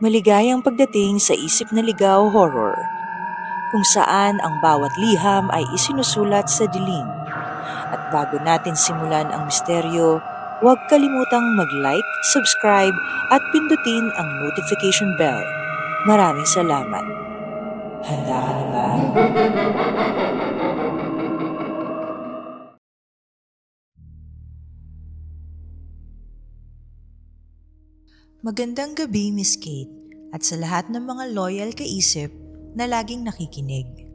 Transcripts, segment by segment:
Maligayang pagdating sa Isip na Ligaw Horror, kung saan ang bawat liham ay isinusulat sa dilim. At bago natin simulan ang misteryo, huwag kalimutang mag-like, subscribe at pindutin ang notification bell. Maraming salamat. Handa ka na ba? Magandang gabi, Miss Kate, at sa lahat ng mga loyal kaisip na laging nakikinig.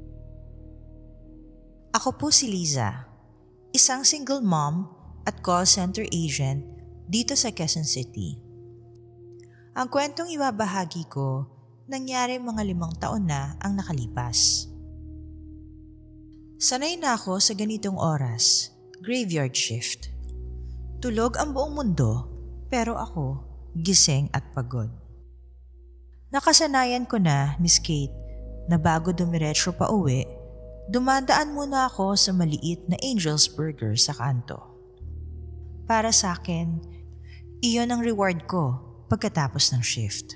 Ako po si Liza, isang single mom at call center agent dito sa Quezon City. Ang kwentong ibabahagi ko nangyari mga 5 taon na ang nakalipas. Sanay na ako sa ganitong oras, graveyard shift. Tulog ang buong mundo, pero ako gising at pagod. Nakasanayan ko na, Miss Kate, na bago dumiretso pa uwi, dumadaan muna ako sa maliit na Angel's Burger sa kanto. Para sa akin, iyon ang reward ko pagkatapos ng shift.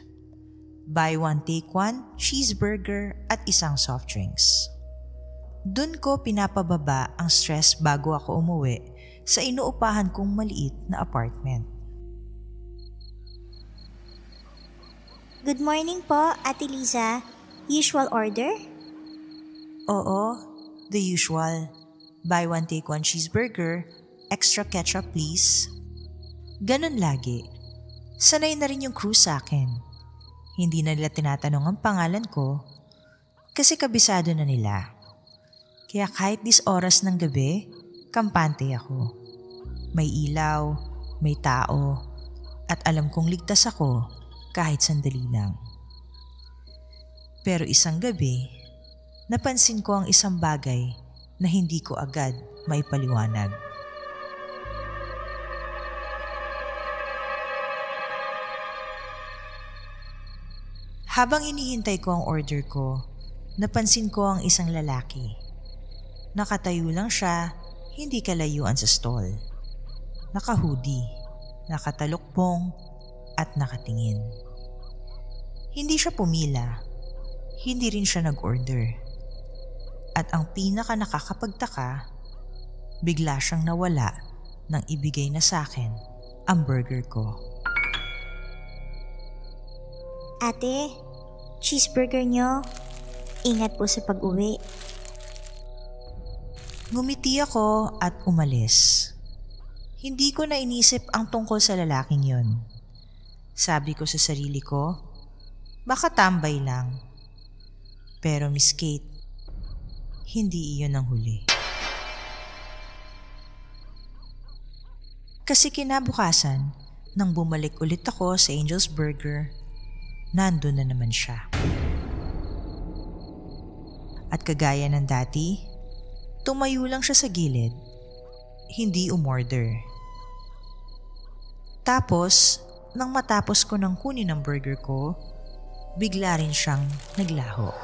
Buy one take one, cheeseburger at isang soft drinks. Doon ko pinapababa ang stress bago ako umuwi sa inuupahan kong maliit na apartment. Good morning po, Ate Liza. Usual order? Oo, the usual. Buy one take one cheeseburger, extra ketchup please. Ganon lagi. Sanay na rin yung crew sa akin. Hindi na nila tinatanong ang pangalan ko kasi kabisado na nila. Kaya kahit dis oras ng gabi, kampante ako. May ilaw, may tao, at alam kong ligtas ako kahit sandali lang. Pero isang gabi, napansin ko ang isang bagay na hindi ko agad maipaliwanag. Habang inihintay ko ang order ko, napansin ko ang isang lalaki. Nakatayo lang siya, hindi kalayuan sa stall. Naka-hoodie, nakatalukbong, at nakatingin. Hindi siya pumila, hindi rin siya nag-order. At ang pinaka nakakapagtaka, bigla siyang nawala nang ibigay na sa akin ang burger ko. Ate, cheeseburger nyo. Ingat po sa pag-uwi. Ngumiti ako at umalis. Hindi ko na inisip ang tungkol sa lalaking yon. Sabi ko sa sarili ko, baka tambay lang. Pero Miss Kate, hindi iyon ang huli. Kasi kinabukasan, nang bumalik ulit ako sa Angel's Burger, nandun na naman siya. At kagaya ng dati, tumayo lang siya sa gilid, hindi umorder. Tapos, nang matapos ko nang kunin ang burger ko, bigla rin siyang naglaho.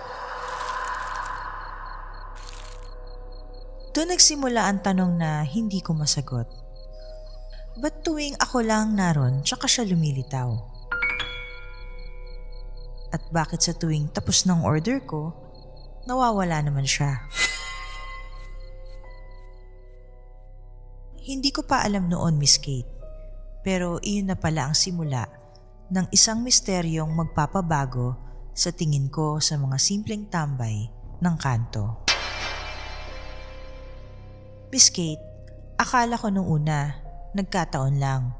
Doon nagsimula ang tanong na hindi ko masagot. Ba't tuwing ako lang naroon tsaka siya lumilitaw? At bakit sa tuwing tapos ng order ko, nawawala naman siya? Hindi ko pa alam noon, Miss Kate. Pero iyon na pala ang simula ng isang misteryong magpapabago sa tingin ko sa mga simpleng tambay ng kanto. Miss Kate, akala ko nung una, nagkataon lang.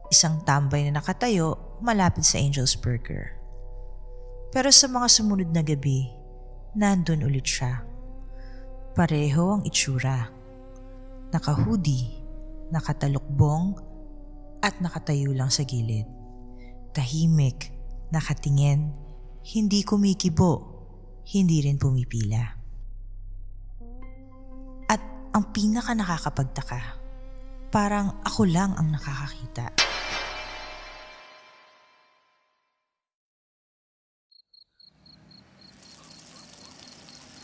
Isang tambay na nakatayo malapit sa Angel's Burger. Pero sa mga sumunod na gabi, nandun ulit siya. Pareho ang itsura. Naka-hoodie, nakatalukbong, at nakatayo lang sa gilid. Tahimik, nakatingin, hindi kumikibo, hindi rin pumipila. At ang pinaka nakakapagtaka, parang ako lang ang nakakakita.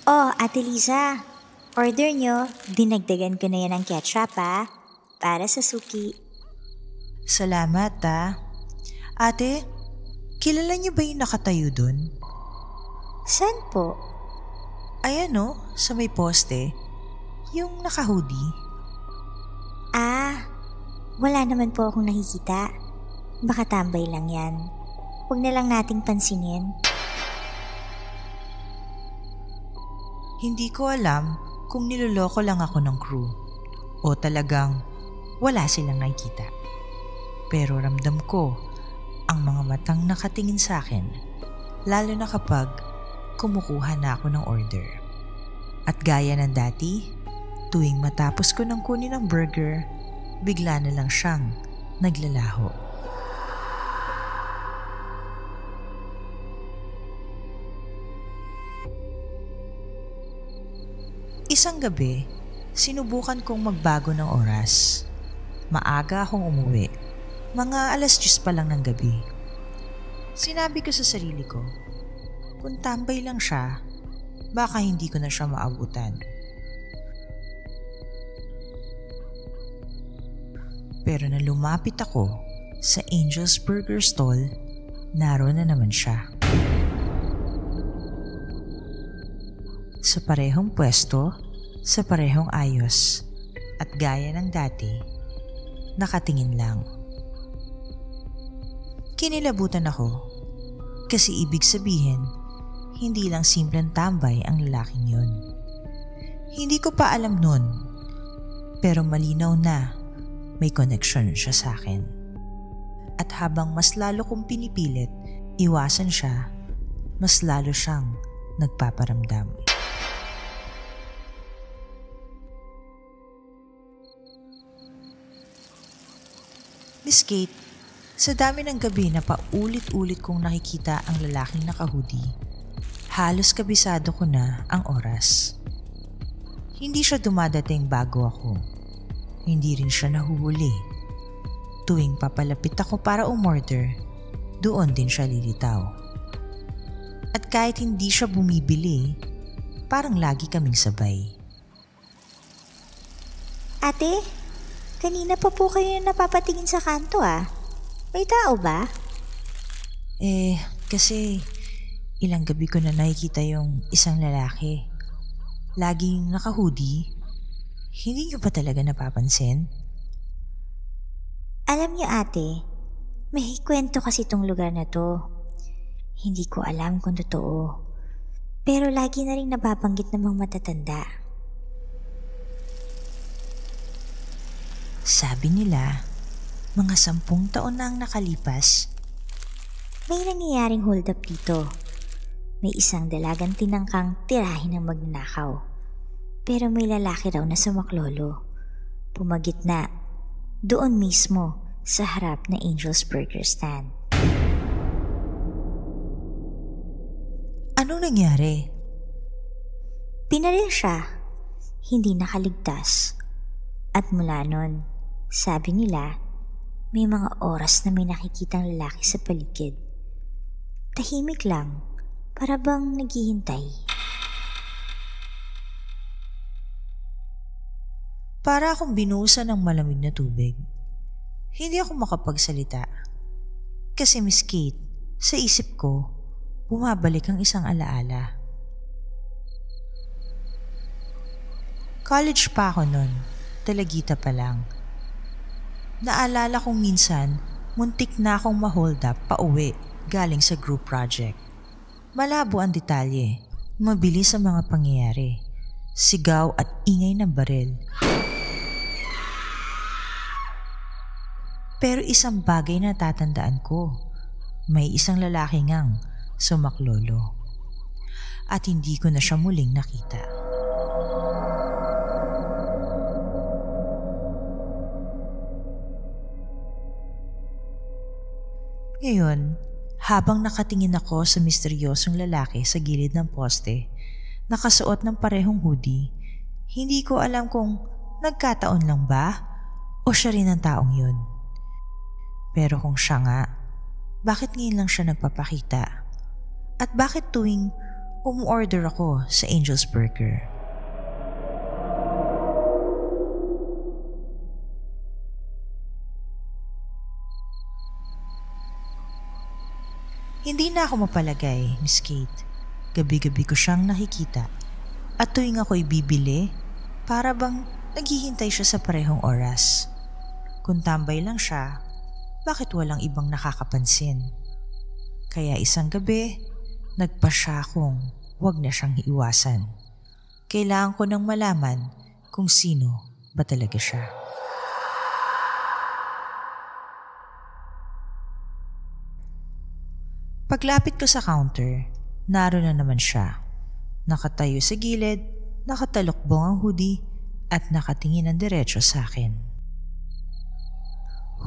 Oh, Ate Liza. Order nyo, dinagdagan ko na yan ng ketchup para sa suki. Salamat, ah. Ate, Kilala niyo ba yung nakatayo dun? Saan po? Ayan o, sa may poste. Yung naka-hoodie. Ah, wala naman po akong nakikita. Baka tambay lang yan. Huwag na lang nating pansinin. Hindi ko alam kung niloloko lang ako ng crew o talagang wala silang nakikita. Pero ramdam ko ang mga matang nakatingin sa akin, lalo na kapag kumukuha na ako ng order. At gaya ng dati, tuwing matapos ko ng kunin ng burger, bigla na lang siyang naglalaho. Isang gabi, sinubukan kong magbago ng oras. Maaga akong umuwi. Mga 10:00 pa lang ng gabi. Sinabi ko sa sarili ko, kung tambay lang siya, baka hindi ko na siya maabutan. Pero nang lumapit ako sa Angel's Burger Stall, naroon na naman siya. Sa parehong pwesto, sa parehong ayos, at gaya ng dati, nakatingin lang. Kinilabutan ako kasi ibig sabihin, hindi lang simpleng tambay ang lalaking yun. Hindi ko pa alam nun, pero malinaw na may connection siya sa akin. At habang mas lalo kong pinipilit, iwasan siya, mas lalo siyang nagpaparamdam. Miss Kate, sa dami ng gabi na paulit-ulit kong nakikita ang lalaking naka-hoodie, halos kabisado ko na ang oras. Hindi siya dumadating bago ako. Hindi rin siya nahuhuli. Tuwing papalapit ako para umorder, doon din siya lilitaw. At kahit hindi siya bumibili, parang lagi kaming sabay. Ate, kanina pa po kayo napapatingin sa kanto ah. May tao ba? Kasi ilang gabi ko na nakikita yung isang lalaki. Laging naka-hoodie. Hindi niyo ba talaga napapansin? Alam niyo ate, may kwento kasi itong lugar na to. Hindi ko alam kung totoo. Pero lagi na rin nababanggit ng mga matatanda. Sabi nila, mga 10 taon na ang nakalipas. May nangyayaring hold up dito. May isang dalagang tinangkang tirahin ng magnanakaw. Pero may lalaki raw na sumaklolo. Pumagit na doon mismo sa harap na Angel's Burger Stand. Anong nangyari? Pinaril siya, hindi nakaligtas. At mula nun, sabi nila, may mga oras na may nakikitang lalaki sa paligid. Tahimik lang, para bang naghihintay. Para akong binuhusan ng malamig na tubig. Hindi ako makapagsalita. Kasi Miss Kate, sa isip ko, bumabalik ang isang alaala. College pa ako nun, dalagita pa lang. Naalala kong minsan, muntik na akong ma-hold up pauwi galing sa group project. Malabo ang detalye, mabilis ang mga pangyayari, sigaw at ingay ng baril. Pero isang bagay na tatandaan ko, may isang lalaki ngang sumaklolo. At hindi ko na siya muling nakita. Ngayon, habang nakatingin ako sa misteryosong lalaki sa gilid ng poste, nakasuot ng parehong hoodie, hindi ko alam kung nagkataon lang ba o siya rin ang taong yun. Pero kung siya nga, bakit ngayon lang siya nagpapakita? At bakit tuwing umu-order ako sa Angel's Burger? na ako mapalagay, Miss Kate. Gabi-gabi ko siyang nakikita. At tuwing ako'y bibili, para bang naghihintay siya sa parehong oras. Kung tambay lang siya, bakit walang ibang nakakapansin? Kaya isang gabi, nagpa siya kung huwag na siyang iwasan. Kailangan ko nang malaman kung sino ba talaga siya. Paglapit ko sa counter, naroon na naman siya. Nakatayo sa gilid, nakatalokbong ang hoodie at nakatingin ng diretso sa akin.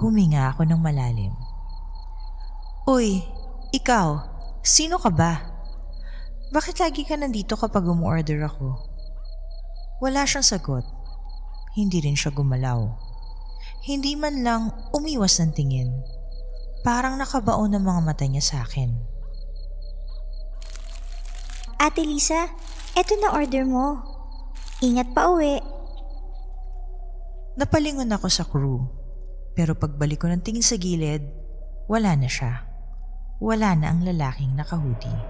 Huminga ako ng malalim. Uy, ikaw, sino ka ba? Bakit lagi ka nandito kapag umu-order ako? Wala siyang sagot. Hindi rin siya gumalaw. Hindi man lang umiwas ng tingin. Parang nakabaon ng mga mata niya sa akin. Ate Lisa, eto na order mo. Ingat pa uwi. Napalingon ako sa crew. Pero pagbalik ko ng tingin sa gilid, wala na siya. Wala na ang lalaking naka-hoodie.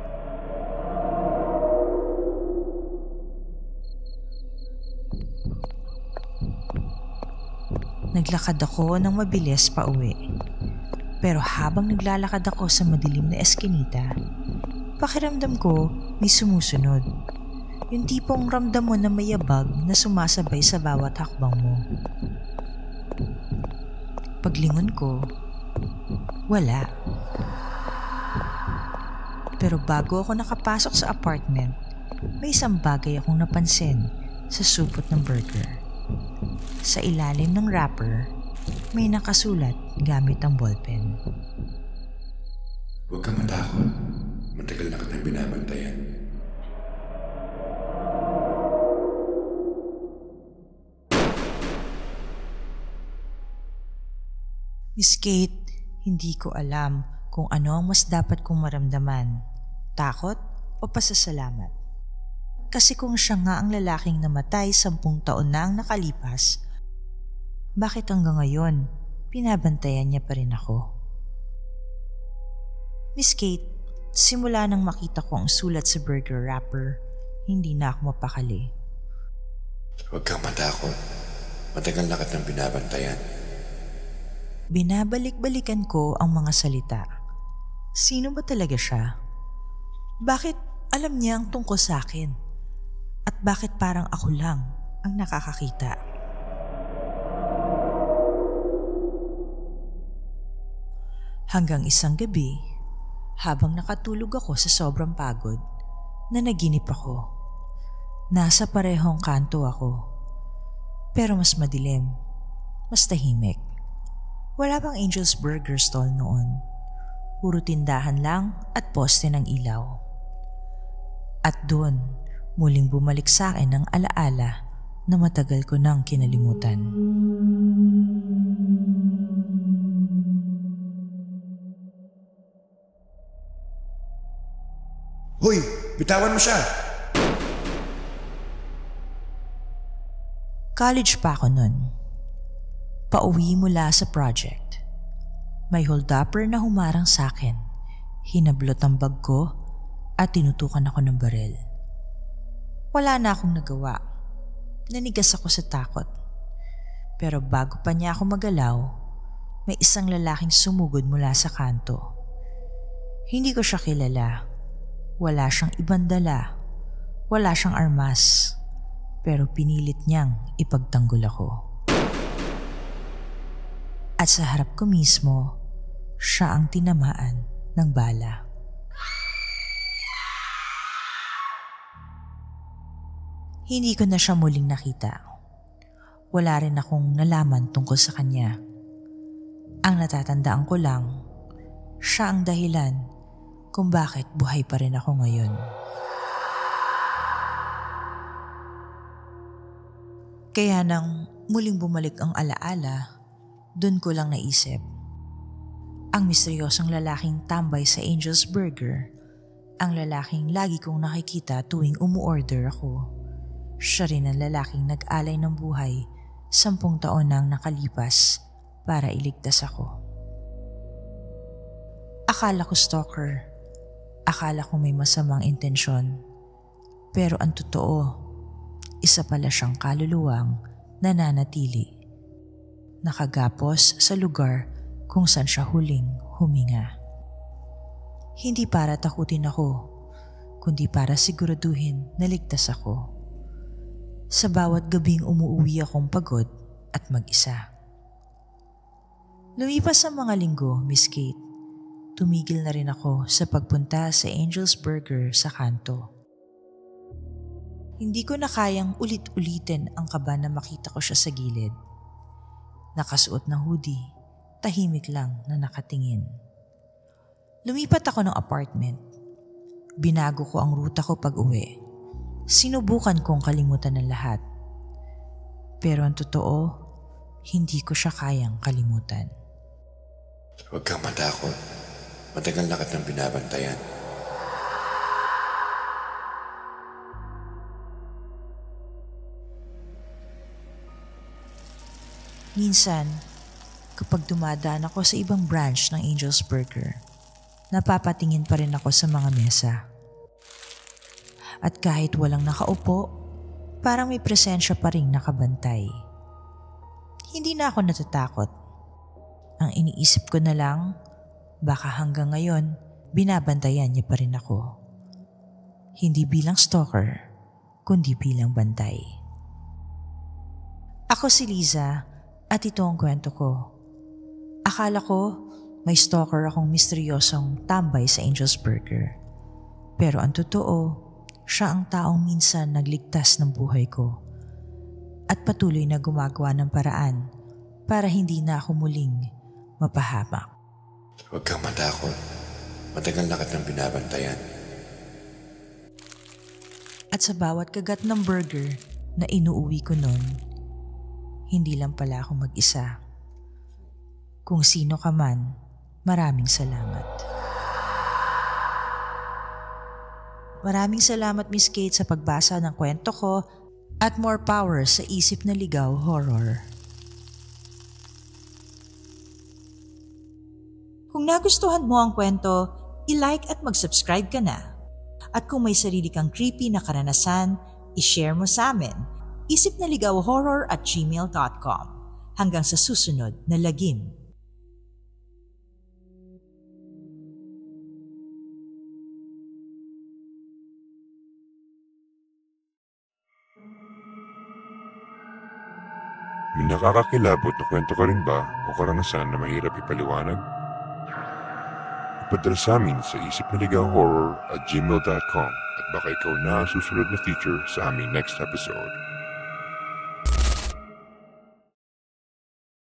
Naglakad ako ng mabilis pa uwi. Pero habang naglalakad ako sa madilim na eskinita, pakiramdam ko may sumusunod. Yung tipong ramdam mo na may yabag na sumasabay sa bawat hakbang mo. Paglingon ko, wala. Pero bago ako nakapasok sa apartment, may isang bagay akong napansin sa supot ng burger. Sa ilalim ng wrapper, may nakasulat gamit ang ballpen. Huwag kang matakot. Matagal na kitang binabantayan. Miss Kate, hindi ko alam kung ano ang mas dapat kong maramdaman, takot o pasasalamat. Kasi kung siya nga ang lalaking namatay 10 taon na ang nakalipas, bakit hanggang ngayon pinabantayan niya pa rin ako? Miss Kate, simula nang makita ko ang sulat sa burger wrapper, hindi na ako mapakali. Huwag kang matakot. Matagal na kitang binabantayan. Binabalik-balikan ko ang mga salita. Sino ba talaga siya? Bakit alam niya ang tungkol sa akin? At bakit parang ako lang ang nakakakita? Hanggang isang gabi, habang nakatulog ako sa sobrang pagod, nanaginip ako. Nasa parehong kanto ako. Pero mas madilim, mas tahimik. Wala bang Angel's Burger stall noon. Puro tindahan lang at poste ng ilaw. At doon, muling bumalik sa akin ang alaala na matagal ko nang kinalimutan. Hoy! Bitawan mo siya! College pa ako nun. Pauwi mula sa project. May hold-upper na humarang sa akin. Hinablot ang bag ko at tinutukan ako ng baril. Wala na akong nagawa. Nanigas ako sa takot. Pero bago pa niya ako magalaw, may isang lalaking sumugod mula sa kanto. Hindi ko siya kilala. Wala siyang ibang dala. Wala siyang armas. Pero pinilit niyang ipagtanggol ako. At sa harap ko mismo, siya ang tinamaan ng bala. Hindi ko na siya muling nakita. Wala rin akong nalaman tungkol sa kanya. Ang natatandaan ko lang, siya ang dahilan kung bakit buhay pa rin ako ngayon. Kaya nang muling bumalik ang alaala, dun ko lang naisip. Ang misteryosong lalaking tambay sa Angel's Burger, ang lalaking lagi kong nakikita tuwing umu-order ako. Siya rin ang lalaking nag-alay ng buhay 10 taon nang nakalipas para iligtas ako. Akala ko stalker, Akala ko may masamang intensyon, pero ang totoo, isa pala siyang kaluluwang nananatili, nakagapos sa lugar kung saan siya huling huminga. Hindi para takutin ako, kundi para siguraduhin na ligtas ako. Sa bawat gabing umuuwi akong pagod at mag-isa. Lumipas ang mga linggo, Miss Kate. Tumigil na rin ako sa pagpunta sa Angel's Burger sa kanto. Hindi ko na kayang ulit-ulitin ang kaba na makita ko siya sa gilid. Nakasuot ng hoodie, tahimik lang na nakatingin. Lumipat ako ng apartment. Binago ko ang ruta ko pag-uwi. Sinubukan kong kalimutan ang lahat. Pero ang totoo, hindi ko siya kayang kalimutan. Huwag kang matakot. Matagal na kitang binabantayan. Minsan, kapag dumadaan ako sa ibang branch ng Angel's Burger, napapatingin pa rin ako sa mga mesa. At kahit walang nakaupo, parang may presensya pa rin nakabantay. Hindi na ako natatakot. Ang iniisip ko na lang, baka hanggang ngayon, binabantayan niya pa rin ako. Hindi bilang stalker, kundi bilang bantay. Ako si Liza at ito ang kwento ko. Akala ko may stalker akong misteryosong tambay sa Angel's Burger. Pero ang totoo, siya ang taong minsan nagligtas ng buhay ko at patuloy na gumagawa ng paraan para hindi na ako muling mapahamak. Huwag kang matakot. Matagal na kitang binabantayan. At sa bawat kagat ng burger na inuuwi ko noon, hindi lang pala ako mag-isa. Kung sino ka man, maraming salamat. Maraming salamat, Miss Kate, sa pagbasa ng kwento ko at more power sa Isip na Ligaw Horror. Kung nagustuhan mo ang kwento, i-like at mag-subscribe ka na. At kung may sarili kang creepy na karanasan, i-share mo sa amin. isipnaligawhorror@gmail.com. Hanggang sa susunod na lagim. May nakakakilabot na kwento ka rin ba o karanasan na mahirap ipaliwanag? Ipadala sa amin sa isipnaligawhorror@gmail.com at baka ikaw na ang susunod na feature sa aming next episode.